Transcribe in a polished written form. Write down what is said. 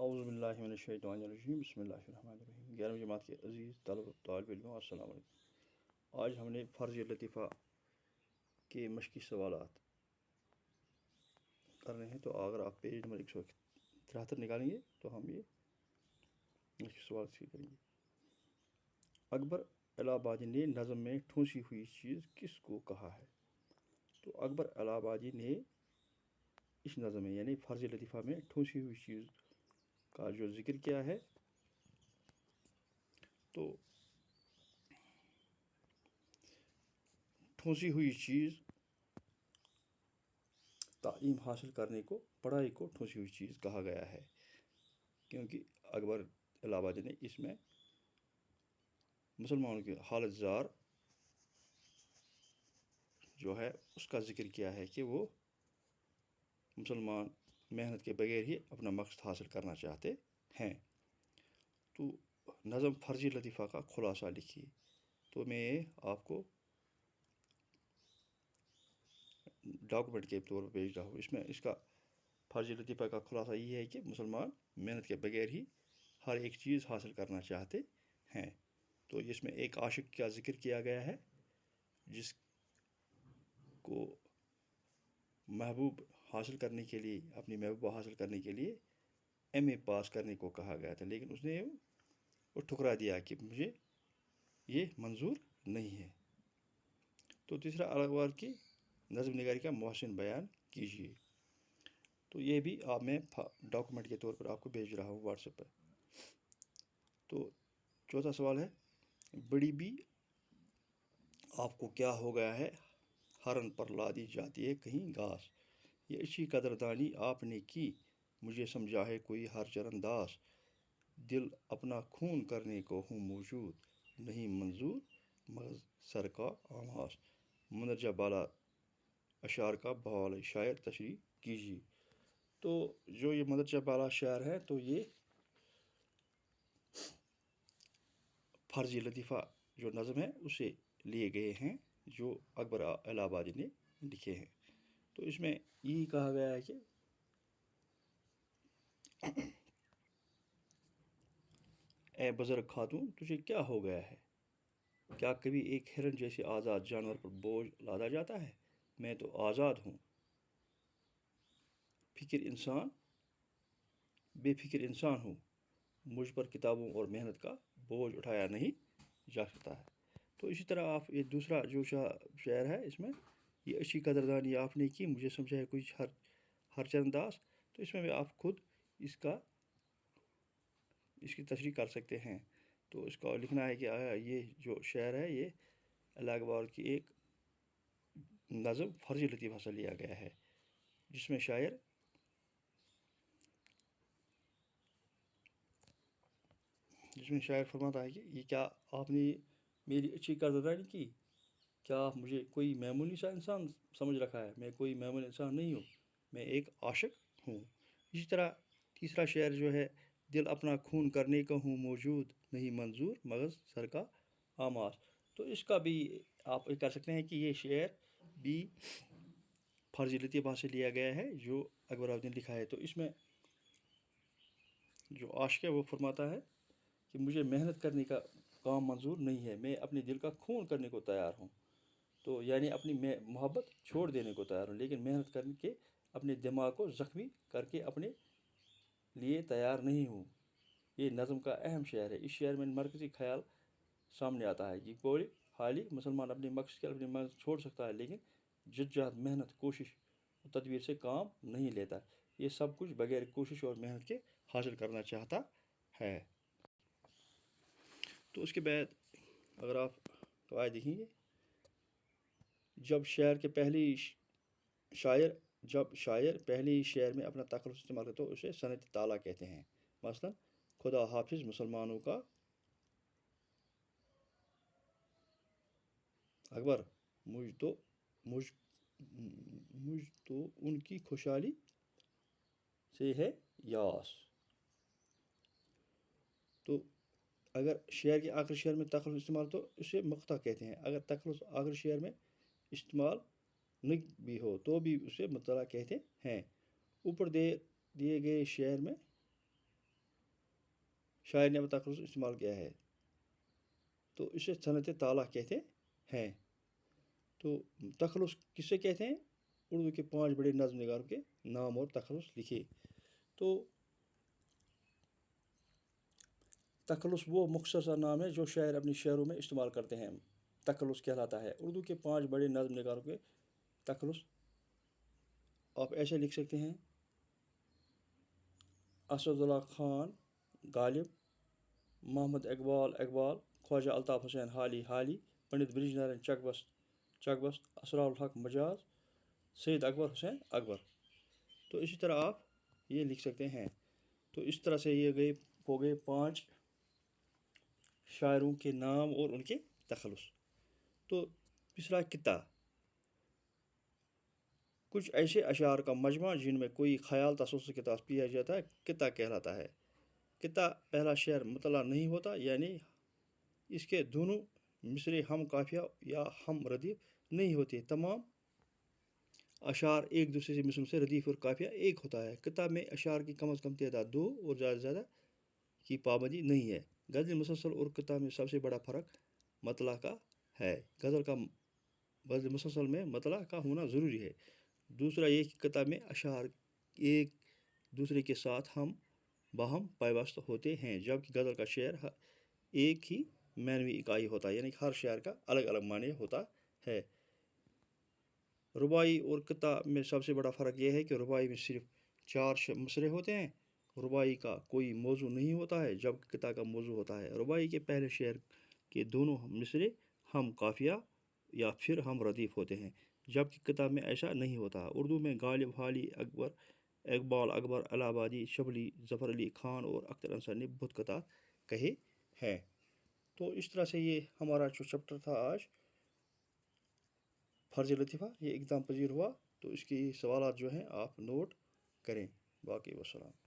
اعوذ باللہ من الشیطان الرجیم بسم اللہ الرحمن الرحیم 11ویں جماعت کے عزیز طالب علموں السلام علیکم۔ آج ہم نے فرض لطیفہ کے مشقی سوالات کر رہے ہیں، تو اگر آپ پیج نمبر 173 نکالیں گے تو ہم یہ مشقی سوال سے کریں گے۔ اکبر الہ آبادی نے نظم میں ٹھونسی ہوئی چیز کس کو کہا ہے؟ تو اکبر الہ آبادی نے اس نظم میں یعنی فرض لطیفہ میں ٹھونسی ہوئی چیز کا جو ذکر کیا ہے، تو ٹھونسی ہوئی چیز تعلیم حاصل کرنے کو، پڑھائی کو ٹھونسی ہوئی چیز کہا گیا ہے، کیونکہ اکبر الہ آبادی نے اس میں مسلمانوں کی حالت زار جو ہے اس کا ذکر کیا ہے کہ وہ مسلمان محنت کے بغیر ہی اپنا مقصد حاصل کرنا چاہتے ہیں۔ تو نظم فرضی لطیفہ کا خلاصہ لکھیے، تو میں آپ کو ڈاکومنٹ کے طور پر بھیج رہا ہوں۔ اس میں اس کا فرضی لطیفہ کا خلاصہ یہ ہے کہ مسلمان محنت کے بغیر ہی ہر ایک چیز حاصل کرنا چاہتے ہیں۔ تو اس میں ایک عاشق کا ذکر کیا گیا ہے جس کو محبوب حاصل کرنے کے لیے، اپنی محبوبہ حاصل کرنے کے لیے ایم اے پاس کرنے کو کہا گیا تھا، لیکن اس نے وہ ٹھکرا دیا کہ مجھے یہ منظور نہیں ہے۔ تو تیسرا اکبر کی نظم نگاری کا محسن بیان کیجیے، تو یہ بھی میں ڈاکومنٹ کے طور پر آپ کو بھیج رہا ہوں واٹس ایپ پر۔ تو چوتھا سوال ہے، بڑی بی آپ کو کیا ہو گیا ہے، ہرن پر لادی جاتی ہے کہیں گھاس، یہ اچھی قدردانی آپ نے کی، مجھے سمجھا ہے کوئی ہر چرنداز، دل اپنا خون کرنے کو ہوں موجود، نہیں منظور مغز سر کا آماس، مندرجہ بالا اشعار کا بحوالہ شاعر تشریح کیجیے۔ تو جو یہ مندرجہ بالا شعر ہے، تو یہ فرضی لطیفہ جو نظم ہے اسے لیے گئے ہیں جو اکبر الہ آبادی نے لکھے ہیں۔ تو اس میں یہی کہا گیا ہے کہ اے بزرگ خاتون تجھے کیا ہو گیا ہے، کیا کبھی ایک ہرن جیسے آزاد جانور پر بوجھ لادا جاتا ہے، میں تو آزاد ہوں، بے فکر انسان ہوں، مجھ پر کتابوں اور محنت کا بوجھ اٹھایا نہیں جا سکتا ہے۔ تو اسی طرح آپ یہ دوسرا جو شعر ہے، اس میں یہ اچھی قدردانی آپ نے کی، مجھے سمجھا ہے کچھ ہر چرنداز، تو اس میں آپ خود اس کی تشریح کر سکتے ہیں۔ تو اس کا لکھنا ہے کہ یہ جو شعر ہے یہ الہ اکبر کی ایک نظم فرضی لطیفہ سے لیا گیا ہے، جس میں شاعر فرماتا ہے کہ یہ کیا آپ نے میری اچھی قدردانی کی، کیا آپ مجھے کوئی معمولی سا انسان سمجھ رکھا ہے، میں کوئی معمولی انسان نہیں ہوں، میں ایک عاشق ہوں۔ اسی طرح تیسرا شعر جو ہے، دل اپنا خون کرنے کا ہوں موجود، نہیں منظور مغز سر کا آماس، تو اس کا بھی آپ کر سکتے ہیں کہ یہ شعر بھی فرضی لطیفہ سے لیا گیا ہے جو اکبر الہ آبادی نے لکھا ہے۔ تو اس میں جو عاشق ہے وہ فرماتا ہے کہ مجھے محنت کرنے کا کام منظور نہیں ہے، میں اپنے دل کا خون کرنے کو تیار ہوں، تو یعنی اپنی محبت چھوڑ دینے کو تیار ہوں، لیکن محنت کر کے اپنے دماغ کو زخمی کر کے اپنے لیے تیار نہیں ہوں۔ یہ نظم کا اہم شعر ہے۔ اس شعر میں مرکزی خیال سامنے آتا ہے کہ کوئی حالی مسلمان اپنے مقصد کے اپنی مقصد چھوڑ سکتا ہے، لیکن جدوجہد، محنت، کوشش اور تدبیر سے کام نہیں لیتا، یہ سب کچھ بغیر کوشش اور محنت کے حاصل کرنا چاہتا ہے۔ تو اس کے بعد اگر آپ قواعد دیکھیں گے، جب شاعر پہلے ہی شعر میں اپنا تخلص استعمال کرتا ہے تو اسے صنعت تعالیٰ کہتے ہیں۔ مثلا خدا حافظ مسلمانوں کا اکبر، مجھ تو ان کی خوشحالی سے ہے یاس۔ تو اگر شعر کے آخری شعر میں تخلص استعمال تو اسے مقطع کہتے ہیں، اگر تخلص آخری شعر میں استعمال نہ بھی ہو تو بھی اسے مطلع کہتے ہیں۔ اوپر دیے گئے شعر میں شاعر نے اب تخلص استعمال کیا ہے، تو اسے صنعت طالع کہتے ہیں۔ تو تخلص کسے کہتے ہیں؟ اردو کے 5 بڑے نظم نگاروں کے نام اور تخلص لکھے۔ تو تخلص وہ مختصر سا نام ہے جو شاعر اپنی شعروں میں استعمال کرتے ہیں، تخلص کہلاتا ہے۔ اردو کے 5 بڑے نظم نگاروں کے تخلص آپ ایسے لکھ سکتے ہیں: اسد اللہ خان غالب، محمد اقبال، خواجہ الطاف حسین حالی، پنڈت برج نارائن چک بست، اسرار الحق مجاز، سید اکبر حسین اکبر۔ تو اسی طرح آپ یہ لکھ سکتے ہیں۔ تو اس طرح سے یہ ہو گئے 5 شاعروں کے نام اور ان کے تخلص۔ تو تیسرا قطع، کچھ ایسے اشعار کا مجموعہ جن میں کوئی خیال تسلسل کے تحت پیا جاتا ہے قطع کہلاتا ہے۔ قطع پہلا شعر مطلع نہیں ہوتا، یعنی اس کے دونوں مصرے ہم قافیہ یا ہم ردیف نہیں ہوتے۔ تمام اشعار ایک دوسرے سے مصروں سے ردیف اور قافیہ ایک ہوتا ہے۔ قطع میں اشعار کی کم از کم تعداد 2 اور زیادہ سے زیادہ کی پابندی نہیں ہے۔ غزل مسلسل اور قطع میں سب سے بڑا فرق مطلع کا ہے۔ غزل مسلسل میں مطلع کا ہونا ضروری ہے۔ دوسرا یہ کہ قطع میں اشعار ایک دوسرے کے ساتھ ہم باہم پیوست ہوتے ہیں، جبکہ غزل کا شعر ایک ہی معنوی اکائی ہوتا ہے، یعنی ہر شعر کا الگ الگ معنی ہوتا ہے۔ رباعی اور قطع میں سب سے بڑا فرق یہ ہے کہ رباعی میں صرف 4 مصرے ہوتے ہیں، رباعی کا کوئی موضوع نہیں ہوتا ہے، جبکہ قطع کا موضوع ہوتا ہے۔ رباعی کے پہلے شعر کے دونوں مصرے ہم قافیہ یا پھر ہم ردیف ہوتے ہیں، جبکہ قطع میں ایسا نہیں ہوتا۔ اردو میں غالب، حالی، اقبال، اکبر، الہ آبادی، شبلی، ظفر علی خان اور اختر انصاری نے بہت قطع کہے ہیں۔ تو اس طرح سے یہ ہمارا جو چیپٹر تھا آج فرض لطیفہ، یہ اقدام پذیر ہوا۔ تو اس کی سوالات جو ہیں آپ نوٹ کریں۔ باقی وسلام۔